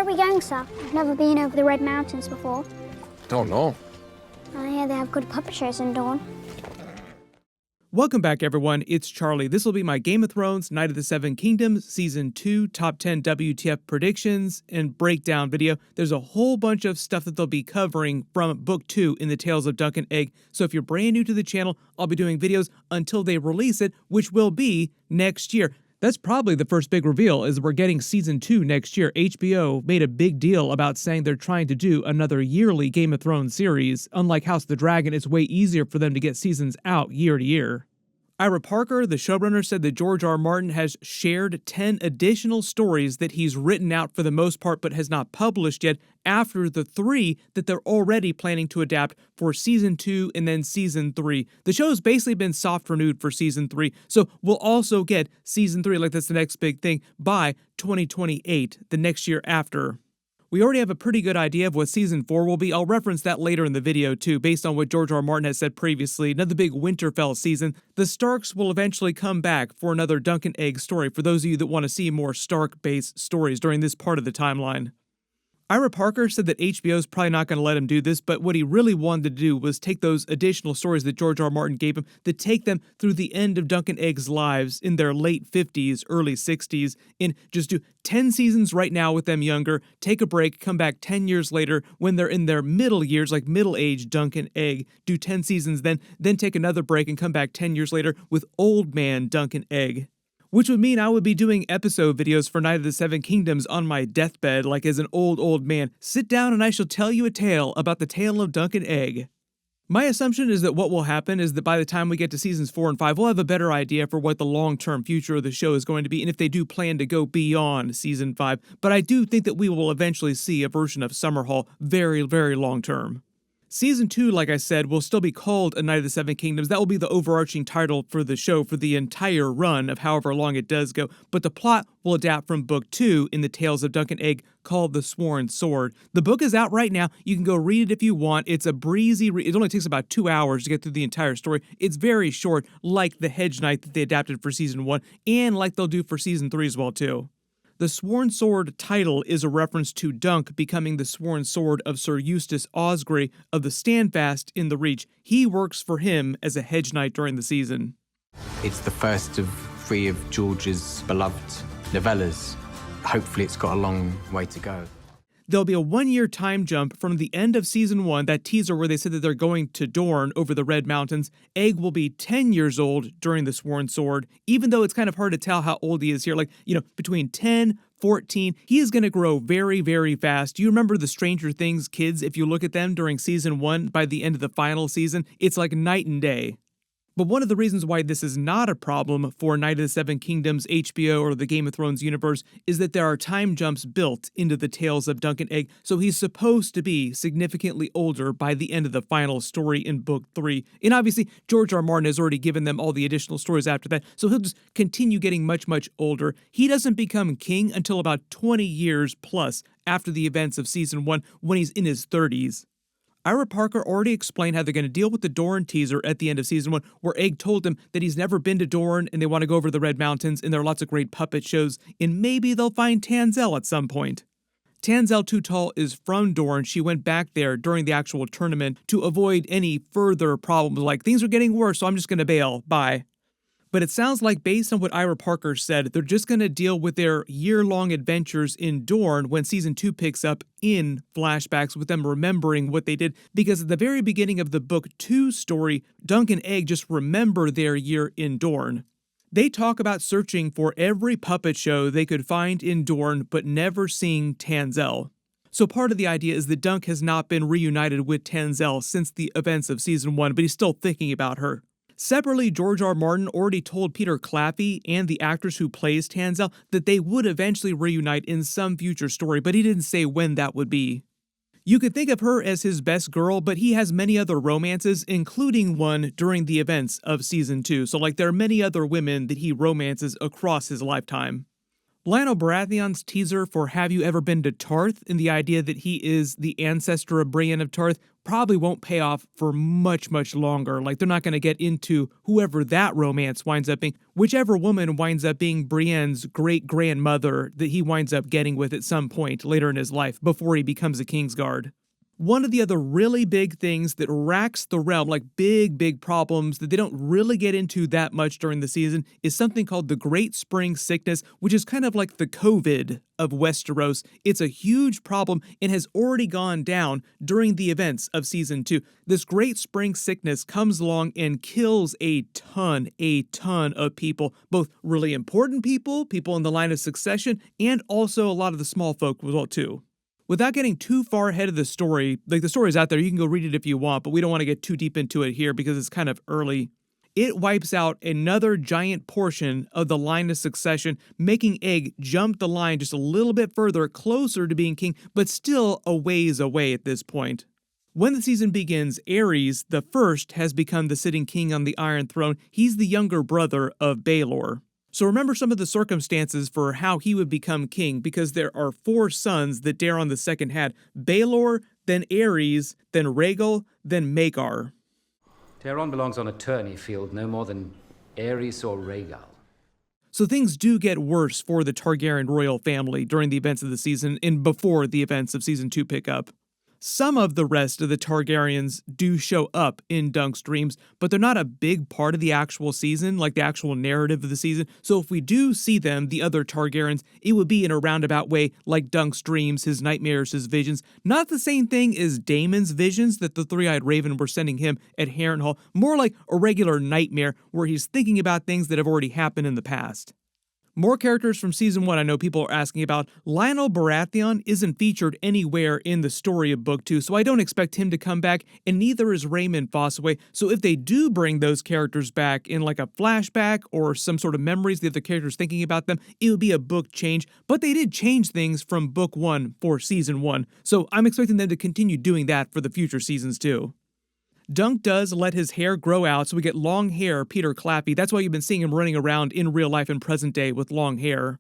are we going, sir? I've never been over the Red Mountains before. Don't know. I hear they have good puppet shows in Dawn. Welcome back, everyone. It's Charlie. This will be my Game of Thrones Night of the Seven Kingdoms Season 2 Top 10 WTF predictions and breakdown video. There's a whole bunch of stuff that they'll be covering from Book 2 in the Tales of Duncan Egg. So if you're brand new to the channel, I'll be doing videos until they release it, which will be next year. That's probably the first big reveal, is we're getting Season 2 next year. HBO made a big deal about saying they're trying to do another yearly Game of Thrones series. Unlike House of the Dragon, it's way easier for them to get seasons out year to year. Ira Parker, the showrunner, said that George R. R. Martin has shared 10 additional stories that he's written out for the most part but has not published yet after the 3 that they're already planning to adapt for Season 2 and then Season 3. The show's basically been soft renewed for Season 3, so we'll also get Season 3, like that's the next big thing, by 2028, the next year after. We already have a pretty good idea of what Season 4 will be. I'll reference that later in the video too, based on what George R. R. Martin has said previously. Another big Winterfell season. The Starks will eventually come back for another Duncan Egg story, for those of you that want to see more Stark-based stories during this part of the timeline. Ira Parker said that HBO's probably not going to let him do this, but what he really wanted to do was take those additional stories that George R. R. Martin gave him, to take them through the end of Duncan Egg's lives in their late 50s, early 60s, and just do 10 seasons right now with them younger, take a break, come back 10 years later when they're in their middle years, like middle-aged Duncan Egg, do 10 seasons, then take another break and come back 10 years later with old man Duncan Egg. Which would mean I would be doing episode videos for Night of the Seven Kingdoms on my deathbed, like as an old man. Sit down and I shall tell you a tale about the tale of Duncan Egg. My assumption is that what will happen is that by the time we get to seasons 4 and 5, we'll have a better idea for what the long-term future of the show is going to be, and if they do plan to go beyond season 5. But I do think that we will eventually see a version of Summerhall very, very long-term. Season 2, like I said, will still be called A Night of the Seven Kingdoms. That will be the overarching title for the show for the entire run of however long it does go. But the plot will adapt from Book 2 in the Tales of Duncan Egg, called The Sworn Sword. The book is out right now. You can go read it if you want. It's a breezy read. It only takes about 2 hours to get through the entire story. It's very short, like the Hedge Knight that they adapted for Season 1, and like they'll do for Season 3 as well, too. The Sworn Sword title is a reference to Dunk becoming the sworn sword of Sir Eustace Osgrey of the Standfast in the Reach. He works for him as a hedge knight during the season. It's the first of 3 of George's beloved novellas. Hopefully it's got a long way to go. There'll be a 1-year time jump from the end of Season 1, that teaser where they said that they're going to Dorne over the Red Mountains. Egg will be 10 years old during the Sworn Sword, even though it's kind of hard to tell how old he is here. Like, between 10, 14, he is going to grow very, very fast. You remember the Stranger Things kids, if you look at them during Season 1, by the end of the final season, it's like night and day. But one of the reasons why this is not a problem for Night of the Seven Kingdoms, HBO, or the Game of Thrones universe is that there are time jumps built into the Tales of Duncan Egg, so he's supposed to be significantly older by the end of the final story in Book 3. And obviously, George R. R. Martin has already given them all the additional stories after that, so he'll just continue getting much, much older. He doesn't become king until about 20 years plus after the events of Season 1, when he's in his 30s. Ira Parker already explained how they're going to deal with the Dorne teaser at the end of Season 1, where Egg told them that he's never been to Dorne and they want to go over the Red Mountains, and there are lots of great puppet shows, and maybe they'll find Tanzell at some point. Tanzell Too Tall is from Dorne. She went back there during the actual tournament to avoid any further problems, like things are getting worse, so I'm just going to bail. Bye. But it sounds like, based on what Ira Parker said, they're just going to deal with their year-long adventures in Dorne when Season 2 picks up in flashbacks, with them remembering what they did. Because at the very beginning of the Book 2 story, Dunk and Egg just remember their year in Dorne. They talk about searching for every puppet show they could find in Dorne, but never seeing Tanzell. So part of the idea is that Dunk has not been reunited with Tanzell since the events of Season 1, but he's still thinking about her. Separately, George R. R. Martin already told Peter Claffey and the actress who plays Tanzell that they would eventually reunite in some future story, but he didn't say when that would be. You could think of her as his best girl, but he has many other romances, including one during the events of Season 2, so there are many other women that he romances across his lifetime. Lionel Baratheon's teaser for Have You Ever Been to Tarth, and the idea that he is the ancestor of Brienne of Tarth, probably won't pay off for much, much longer. Like, they're not going to get into whoever that romance winds up being, whichever woman winds up being Brienne's great-grandmother that he winds up getting with at some point later in his life before he becomes a Kingsguard. One of the other really big things that racks the realm, like big problems that they don't really get into that much during the season, is something called the Great Spring Sickness, which is kind of like the COVID of Westeros. It's a huge problem and has already gone down during the events of Season 2. This Great Spring Sickness comes along and kills a ton of people, both really important people, people in the line of succession, and also a lot of the small folk as well too. Without getting too far ahead of the story, like the story's out there, you can go read it if you want, but we don't want to get too deep into it here because it's kind of early. It wipes out another giant portion of the line of succession, making Aeg jump the line just a little bit further, closer to being king, but still a ways away at this point. When the season begins, Aerys, the first, has become the sitting king on the Iron Throne. He's the younger brother of Baelor. So remember some of the circumstances for how he would become king, because there are 4 sons that Daeron II had. Baelor, then Aerys, then Rhaegal, then Maekar. Daeron belongs on a tourney field no more than Aerys or Rhaegal. So things do get worse for the Targaryen royal family during the events of the season and before the events of Season 2 pick up. Some of the rest of the Targaryens do show up in Dunk's dreams, but they're not a big part of the actual season, like the actual narrative of the season. So if we do see them, the other Targaryens, it would be in a roundabout way, like Dunk's dreams, his nightmares, his visions. Not the same thing as Daemon's visions that the Three-Eyed Raven were sending him at Harrenhal, more like a regular nightmare where he's thinking about things that have already happened in the past. More characters from Season 1 I know people are asking about. Lionel Baratheon isn't featured anywhere in the story of Book 2, so I don't expect him to come back, and neither is Raymond Fossaway. So if they do bring those characters back in like a flashback or some sort of memories the other characters thinking about them, it would be a book change, but they did change things from Book 1 for Season 1, so I'm expecting them to continue doing that for the future seasons too. Dunk does let his hair grow out, so we get long hair Peter Clappy. That's why you've been seeing him running around in real life and present day with long hair.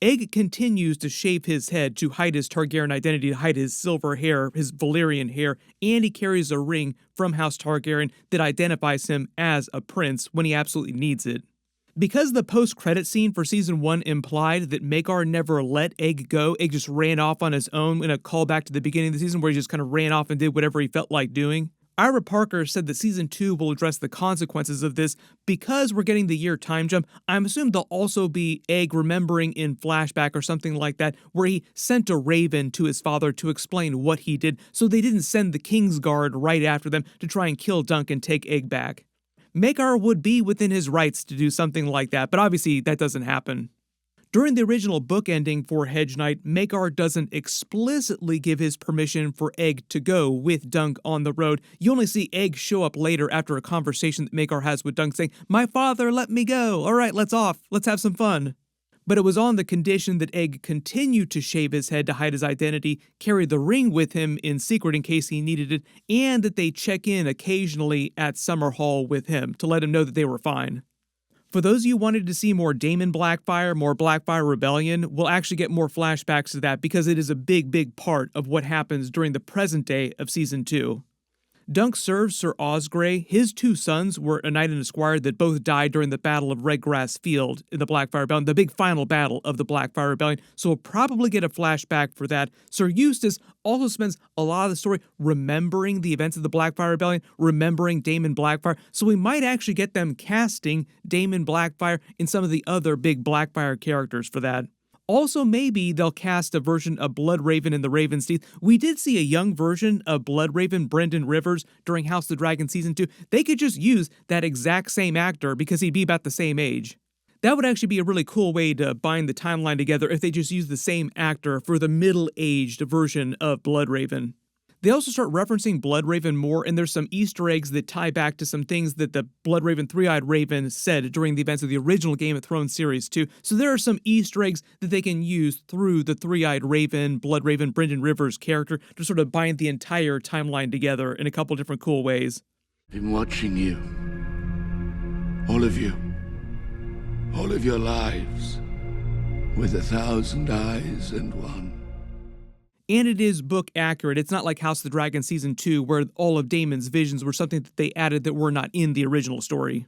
Aeg continues to shave his head to hide his Targaryen identity, to hide his silver hair, his Valyrian hair, and he carries a ring from House Targaryen that identifies him as a prince when he absolutely needs it. Because the post-credit scene for Season 1 implied that Maekar never let Aeg go, Aeg just ran off on his own in a callback to the beginning of the season where he just kind of ran off and did whatever he felt like doing. Ira Parker said that Season 2 will address the consequences of this. Because we're getting the year time jump, I'm assuming there'll also be Aeg remembering in flashback or something like that, where he sent a raven to his father to explain what he did, so they didn't send the Kingsguard right after them to try and kill Duncan and take Aeg back. Maekar would be within his rights to do something like that, but obviously that doesn't happen. During the original book ending for Hedge Knight, Maekar doesn't explicitly give his permission for Aeg to go with Dunk on the road. You only see Aeg show up later after a conversation that Maekar has with Dunk saying, "My father let me go. All right, let's off. Let's have some fun." But it was on the condition that Aeg continue to shave his head to hide his identity, carry the ring with him in secret in case he needed it, and that they check in occasionally at Summerhall with him to let him know that they were fine. For those of you who wanted to see more Daemon Blackfyre, more Blackfyre Rebellion, we'll actually get more flashbacks to that because it is a big part of what happens during the present day of Season 2. Dunk serves Sir Osgray. His 2 sons were a knight and a squire that both died during the Battle of Redgrass Field in the Blackfyre Rebellion, the big final battle of the Blackfyre Rebellion, so we'll probably get a flashback for that. Sir Eustace also spends a lot of the story remembering the events of the Blackfyre Rebellion, remembering Daemon Blackfyre, so we might actually get them casting Daemon Blackfyre and some of the other big Blackfyre characters for that. Also, maybe they'll cast a version of Bloodraven in the Raven's Teeth. We did see a young version of Bloodraven, Brendan Rivers, during House of the Dragon Season 2. They could just use that exact same actor because he'd be about the same age. That would actually be a really cool way to bind the timeline together if they just use the same actor for the middle-aged version of Bloodraven. They also start referencing Bloodraven more, and there's some Easter eggs that tie back to some things that the Bloodraven Three-Eyed Raven said during the events of the original Game of Thrones series too. So there are some Easter eggs that they can use through the Three-Eyed Raven, Bloodraven, Brendan Rivers character to sort of bind the entire timeline together in a couple different cool ways. Been watching you. All of you. All of your lives. with 1,000 eyes and one. And it is book accurate. It's not like House of the Dragon Season 2, where all of Daemon's visions were something that they added that were not in the original story.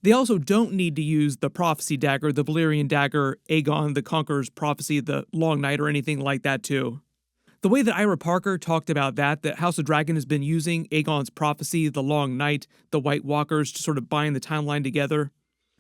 They also don't need to use the prophecy dagger, the Valyrian dagger, Aegon the Conqueror's prophecy, the Long Night, or anything like that too. The way that Ira Parker talked about that House of Dragon has been using Aegon's prophecy, the Long Night, the White Walkers to sort of bind the timeline together.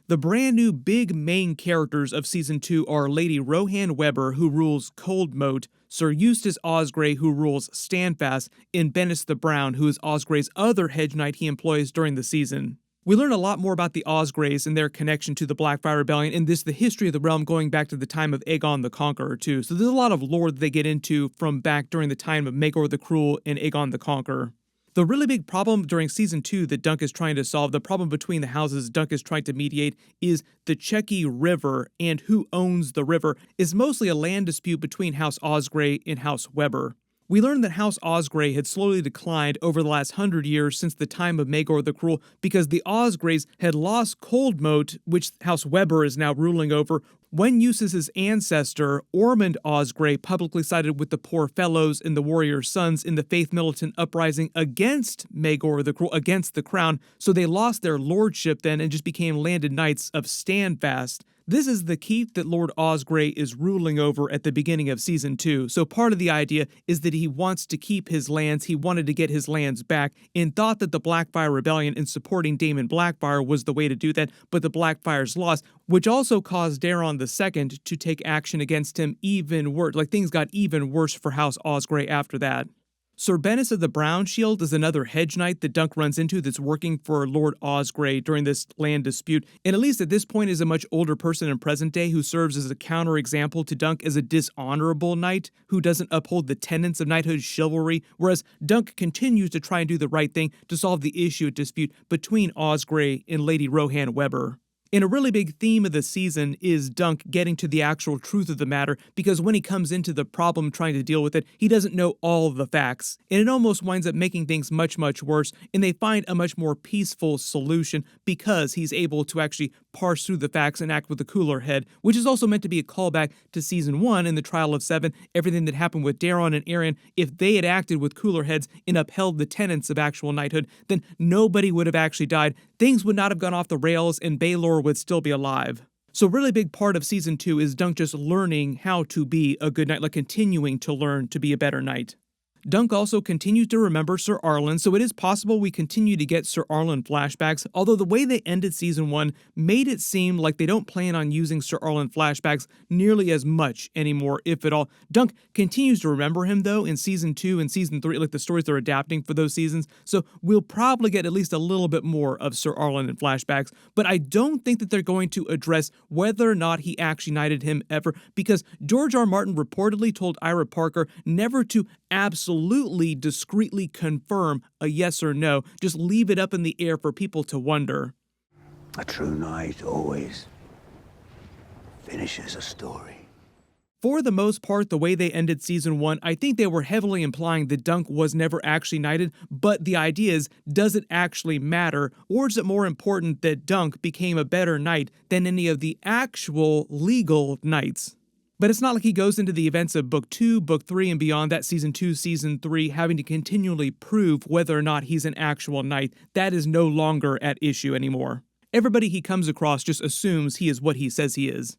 The brand new big main characters of Season 2 are Lady Rohan Webber, who rules Coldmoat, Sir Eustace Osgrey, who rules Standfast, and Bennis the Brown, who is Osgrey's other hedge knight he employs during the season. We learn a lot more about the Osgreys and their connection to the Blackfyre Rebellion, and the history of the realm going back to the time of Aegon the Conqueror, too. So there's a lot of lore that they get into from back during the time of Maekar the Cruel and Aegon the Conqueror. The really big problem during Season 2 that Dunk is trying to solve, the problem between the houses Dunk is trying to mediate, is the Chequy River, and who owns the river is mostly a land dispute between House Osgrey and House Webber. We learned that House Osgrey had slowly declined over the last 100 years since the time of Maekar the Cruel because the Osgreys had lost Coldmoat, which House Webber is now ruling over, when Eustace's ancestor, Ormund Osgrey, publicly sided with the Poor Fellows and the Warrior Sons in the Faith Militant uprising against Maekar the Cruel, against the crown, so they lost their lordship then and just became landed knights of Standfast. This is the keep that Lord Osgrey is ruling over at the beginning of Season 2, so part of the idea is that he wants to keep his lands, he wanted to get his lands back, and thought that the Blackfyre Rebellion and supporting Daemon Blackfyre was the way to do that, but the Blackfyres lost, which also caused Daeron II to take action against him even worse. Like, things got even worse for House Osgrey after that. Sir Bennis of the Brown Shield is another hedge knight that Dunk runs into that's working for Lord Osgrey during this land dispute, and at least at this point is a much older person in present day who serves as a counterexample to Dunk as a dishonorable knight who doesn't uphold the tenets of knighthood chivalry, whereas Dunk continues to try and do the right thing to solve the issue at dispute between Osgrey and Lady Rohan Webber. And a really big theme of the season is Dunk getting to the actual truth of the matter, because when he comes into the problem trying to deal with it, he doesn't know all of the facts. And it almost winds up making things much, much worse, and they find a much more peaceful solution because he's able to actually parse through the facts and act with a cooler head, which is also meant to be a callback to Season 1 in the Trial of Seven, everything that happened with Daeron and Aerion. If they had acted with cooler heads and upheld the tenets of actual knighthood, then nobody would have actually died. Things would not have gone off the rails, and Baelor would still be alive. So a really big part of Season 2 is Dunk just learning how to be a good knight, like continuing to learn to be a better knight. Dunk also continues to remember Sir Arlen, so it is possible we continue to get Sir Arlen flashbacks, although the way they ended Season 1 made it seem like they don't plan on using Sir Arlen flashbacks nearly as much anymore, if at all. Dunk continues to remember him, though, in Season 2 and Season 3, like the stories they're adapting for those seasons, so we'll probably get at least a little bit more of Sir Arlen in flashbacks, but I don't think that they're going to address whether or not he actually knighted him ever, because George R. Martin reportedly told Ira Parker never to absolutely discreetly confirm a yes or no, just leave it up in the air for people to wonder. A true knight always finishes a story. For the most part, the way they ended Season 1, I think they were heavily implying that Dunk was never actually knighted, but the idea is, does it actually matter, or is it more important that Dunk became a better knight than any of the actual legal knights? But it's not like he goes into the events of Book 2, Book 3, and beyond that, Season 2, Season 3, having to continually prove whether or not he's an actual knight. That is no longer at issue anymore. Everybody he comes across just assumes he is what he says he is.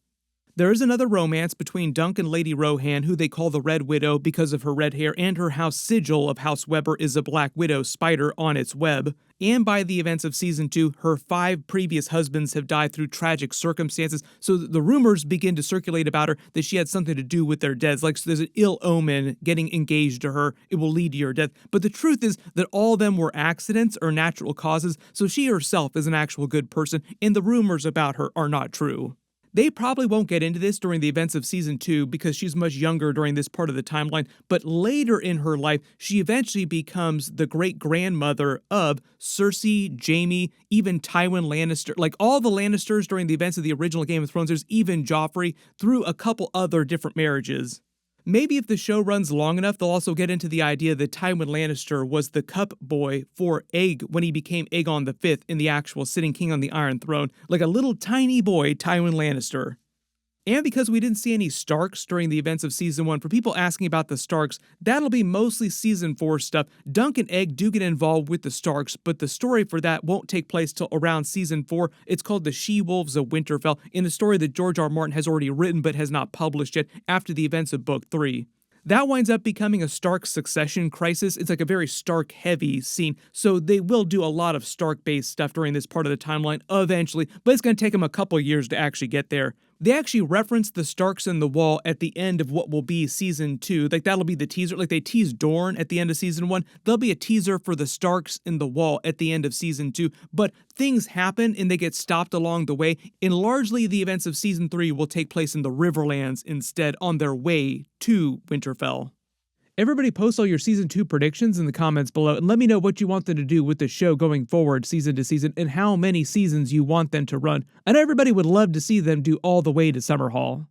There is another romance between Dunk and Lady Rohan, who they call the Red Widow because of her red hair, and her house sigil of House Webber is a Black Widow spider on its web. And by the events of Season 2, her 5 previous husbands have died through tragic circumstances, so the rumors begin to circulate about her that she had something to do with their deaths. Like, so there's an ill omen getting engaged to her, it will lead to your death. But the truth is that all of them were accidents or natural causes, so she herself is an actual good person, and the rumors about her are not true. They probably won't get into this during the events of Season 2 because she's much younger during this part of the timeline, but later in her life, she eventually becomes the great-grandmother of Cersei, Jaime, even Tywin Lannister. Like, all the Lannisters during the events of the original Game of Thrones, there's even Joffrey, through a couple other different marriages. Maybe if the show runs long enough, they'll also get into the idea that Tywin Lannister was the cup boy for Aegon when he became Aegon V in the actual sitting king on the Iron Throne, like a little tiny boy, Tywin Lannister. And because we didn't see any Starks during the events of Season 1, for people asking about the Starks, that'll be mostly Season 4 stuff. Dunk and Egg do get involved with the Starks, but the story for that won't take place till around Season 4. It's called The She-Wolves of Winterfell, in the story that George R. R. Martin has already written but has not published yet after the events of Book 3. That winds up becoming a Stark succession crisis. It's like a very Stark-heavy scene, so they will do a lot of Stark-based stuff during this part of the timeline eventually, but it's going to take them a couple years to actually get there. They actually reference the Starks in the Wall at the end of what will be Season 2. Like, that'll be the teaser. Like, they teased Dorne at the end of Season 1. There'll be a teaser for the Starks in the Wall at the end of Season 2. But things happen and they get stopped along the way. And largely, the events of Season 3 will take place in the Riverlands instead, on their way to Winterfell. Everybody post all your Season 2 predictions in the comments below and let me know what you want them to do with the show going forward season to season and how many seasons you want them to run. I know everybody would love to see them do all the way to Summerhall.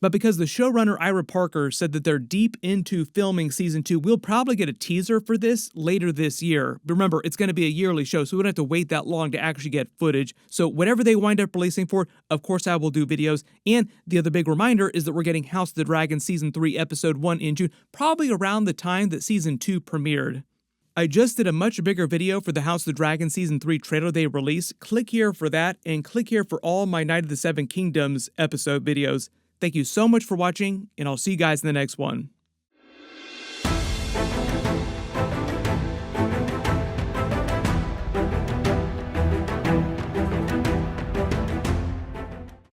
But because the showrunner Ira Parker said that they're deep into filming Season 2, we'll probably get a teaser for this later this year. But remember, it's going to be a yearly show, so we don't have to wait that long to actually get footage. So whatever they wind up releasing for it, of course I will do videos. And the other big reminder is that we're getting House of the Dragon Season 3 Episode 1 in June, probably around the time that Season 2 premiered. I just did a much bigger video for the House of the Dragon Season 3 trailer they released. Click here for that, and click here for all my Night of the Seven Kingdoms episode videos. Thank you so much for watching, and I'll see you guys in the next one.